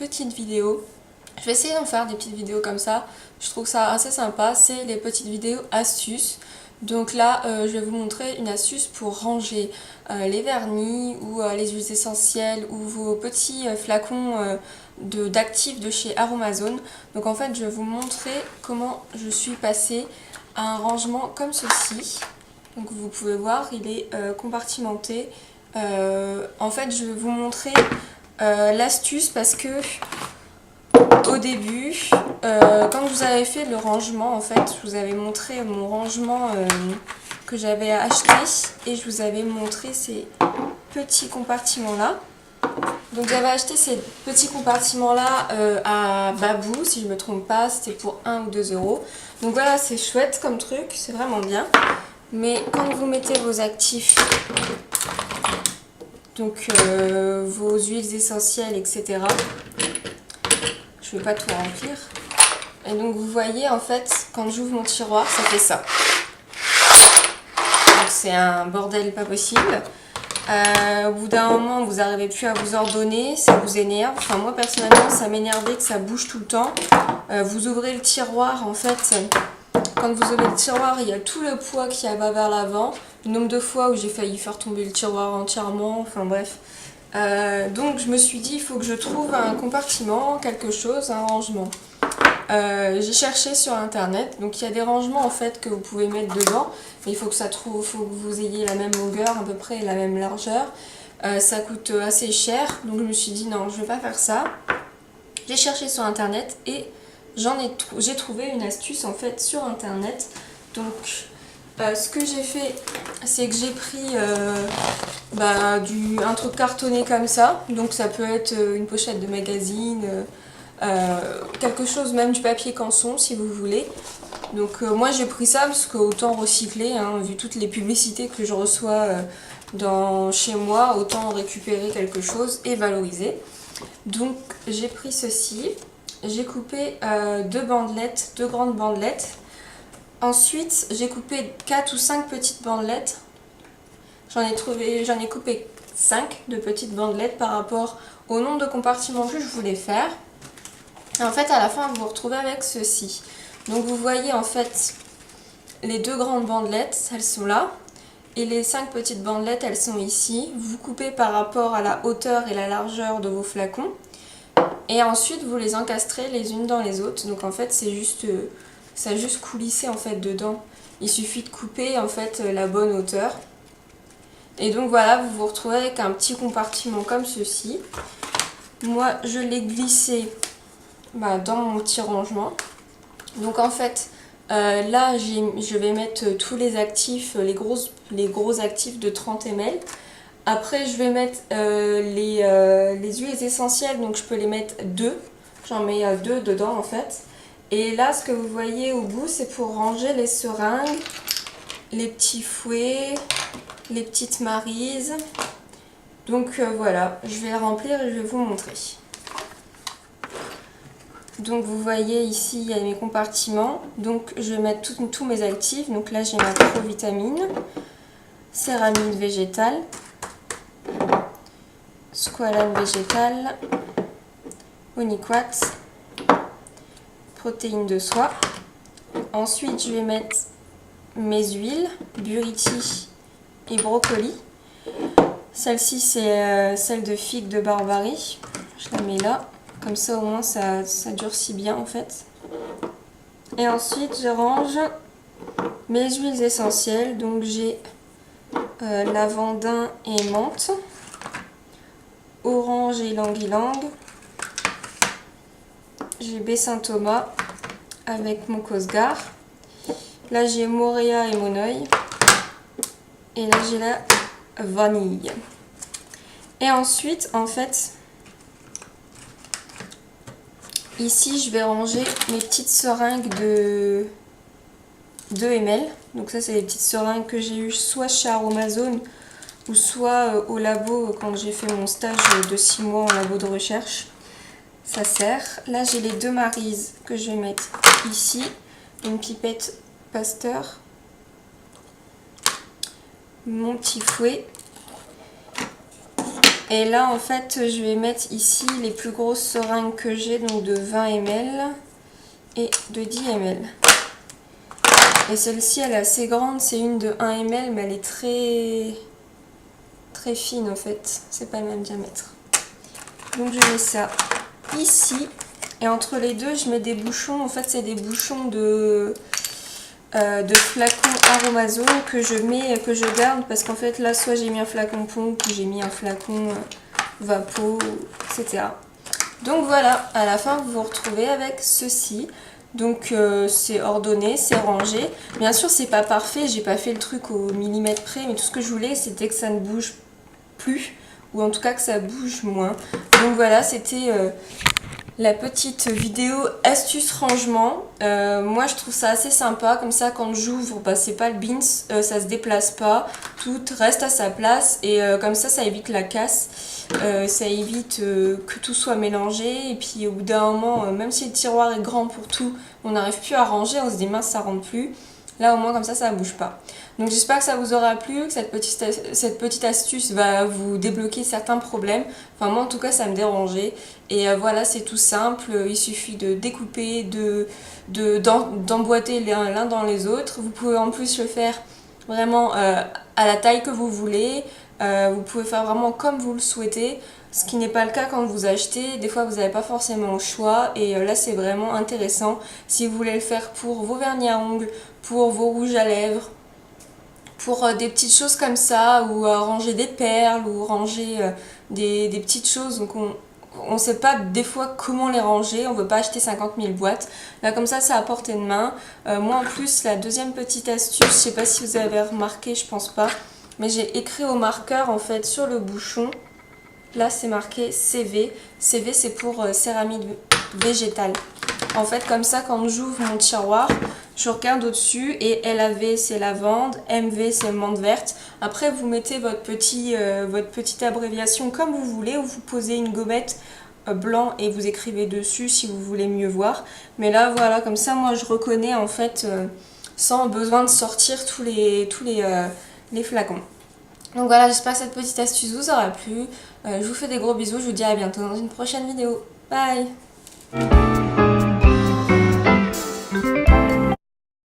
petite vidéo. Je vais essayer d'en faire des petites vidéos comme ça. Je trouve ça assez sympa. C'est les petites vidéos astuces. Donc là, je vais vous montrer une astuce pour ranger les vernis ou les huiles essentielles ou vos petits flacons d'actifs de chez Aromazone. Donc en fait, je vais vous montrer comment je suis passée à un rangement comme ceci. Donc vous pouvez voir, il est compartimenté. En fait, je vais vous montrer l'astuce parce que au début, quand vous avez fait le rangement, en fait, je vous avais montré mon rangement que j'avais acheté et je vous avais montré ces petits compartiments-là. Donc j'avais acheté ces petits compartiments-là à Babou, si je ne me trompe pas, c'était pour 1 ou 2 euros. Donc voilà, c'est chouette comme truc, c'est vraiment bien. Mais quand vous mettez vos actifs, donc vos huiles essentielles, etc., je ne vais pas tout remplir. Et donc vous voyez, en fait, quand j'ouvre mon tiroir, ça fait ça. Donc c'est un bordel pas possible. Au bout d'un moment, vous n'arrivez plus à vous ordonner, ça vous énerve. Enfin moi personnellement, ça m'énervait que ça bouge tout le temps. Vous ouvrez le tiroir, en fait, quand vous ouvrez le tiroir, il y a tout le poids qui va vers l'avant. Le nombre de fois où j'ai failli faire tomber le tiroir entièrement, enfin bref. Donc je me suis dit, il faut que je trouve un compartiment, quelque chose, un rangement. J'ai cherché sur internet, donc il y a des rangements en fait que vous pouvez mettre dedans, mais il faut que vous ayez la même longueur à peu près et la même largeur. Ça coûte assez cher, donc je me suis dit non, je vais pas faire ça. J'ai cherché sur internet et j'ai trouvé une astuce en fait sur internet. Donc ce que j'ai fait, c'est que j'ai pris un truc cartonné comme ça, donc ça peut être une pochette de magazine, quelque chose, même du papier canson si vous voulez. Donc moi j'ai pris ça parce que autant recycler, hein, vu toutes les publicités que je reçois chez moi, autant récupérer quelque chose et valoriser. Donc j'ai pris ceci, j'ai coupé deux grandes bandelettes. Ensuite j'ai coupé 4 ou 5 petites bandelettes. J'en ai coupé 5 de petites bandelettes par rapport au nombre de compartiments que je voulais faire. Et en fait à la fin vous vous retrouvez avec ceci. Donc vous voyez en fait les 2 grandes bandelettes, elles sont là. Et les 5 petites bandelettes, elles sont ici. Vous coupez par rapport à la hauteur et la largeur de vos flacons. Et ensuite, vous les encastrez les unes dans les autres. Donc en fait, ça a juste coulissé en fait dedans. Il suffit de couper en fait la bonne hauteur. Et donc voilà, vous vous retrouvez avec un petit compartiment comme ceci. Moi, je l'ai glissé dans mon petit rangement. Donc en fait, là, je vais mettre tous les actifs, les gros actifs de 30 ml. Après, je vais mettre les huiles essentielles, donc je peux les mettre 2. J'en mets 2 dedans en fait. Et là, ce que vous voyez au bout, c'est pour ranger les seringues, les petits fouets, les petites marises. Donc voilà, je vais remplir et je vais vous montrer. Donc vous voyez ici il y a mes compartiments, donc je vais mettre tous mes actifs. Donc là j'ai ma provitamine, céramide végétale, squalane végétale, onyx, protéines de soie. Ensuite je vais mettre mes huiles, buriti et brocoli. Celle-ci c'est celle de figue de Barbarie, je la mets là. Comme ça au moins ça durcit bien en fait. Et ensuite je range mes huiles essentielles. Donc j'ai lavandin et menthe, orange et ylang-ylang. J'ai baie Saint-Thomas avec mon Cosgar. Là j'ai Moréa et Monoï. Et là j'ai la vanille. Et ensuite en fait, ici, je vais ranger mes petites seringues de 2 ml. Donc ça, c'est les petites seringues que j'ai eues soit chez Aromazone ou soit au labo quand j'ai fait mon stage de 6 mois en labo de recherche. Ça sert. Là, j'ai les 2 marises que je vais mettre ici. Une pipette Pasteur. Mon petit fouet. Et là en fait je vais mettre ici les plus grosses seringues que j'ai, donc de 20 ml et de 10 ml. Et celle-ci elle est assez grande, c'est une de 1 ml mais elle est très fine en fait, c'est pas le même diamètre. Donc je mets ça ici et entre les deux je mets des bouchons, en fait c'est des bouchons de flacons Aromazone que je garde parce qu'en fait là soit j'ai mis un flacon pompe ou j'ai mis un flacon Vapo, etc. Donc voilà, à la fin vous vous retrouvez avec ceci. Donc c'est ordonné, c'est rangé. Bien sûr c'est pas parfait, j'ai pas fait le truc au millimètre près, mais tout ce que je voulais c'était que ça ne bouge plus, ou en tout cas que ça bouge moins. Donc voilà, c'était la petite vidéo astuce rangement. Moi je trouve ça assez sympa, comme ça quand j'ouvre, bah, c'est pas le bins, ça se déplace pas, tout reste à sa place et comme ça évite la casse, ça évite que tout soit mélangé et puis au bout d'un moment, même si le tiroir est grand pour tout, on n'arrive plus à ranger, on se dit mince ça rentre plus. Là au moins comme ça bouge pas. Donc j'espère que ça vous aura plu, que cette petite astuce va vous débloquer certains problèmes. Enfin moi en tout cas ça me dérangeait. Et voilà, c'est tout simple, il suffit de découper, d'emboîter l'un dans les autres. Vous pouvez en plus le faire vraiment à la taille que vous voulez. Vous pouvez faire vraiment comme vous le souhaitez. Ce qui n'est pas le cas quand vous achetez, des fois vous n'avez pas forcément le choix et là c'est vraiment intéressant si vous voulez le faire pour vos vernis à ongles, pour vos rouges à lèvres, pour des petites choses comme ça, ou ranger des perles, ou ranger des petites choses. Donc on ne sait pas des fois comment les ranger, on ne veut pas acheter 50 000 boîtes. Là comme ça c'est à portée de main. Moi en plus la deuxième petite astuce, je ne sais pas si vous avez remarqué, je pense pas, mais j'ai écrit au marqueur en fait sur le bouchon. Là c'est marqué CV. CV c'est pour céramique végétale. En fait comme ça quand j'ouvre mon tiroir, je regarde au-dessus et LAV c'est lavande, MV c'est menthe verte. Après vous mettez votre petite abréviation comme vous voulez, ou vous posez une gommette blanc et vous écrivez dessus si vous voulez mieux voir. Mais là voilà, comme ça moi je reconnais en fait sans besoin de sortir tous les flacons. Donc voilà, j'espère que cette petite astuce vous aura plu. Je vous fais des gros bisous, je vous dis à bientôt dans une prochaine vidéo. Bye!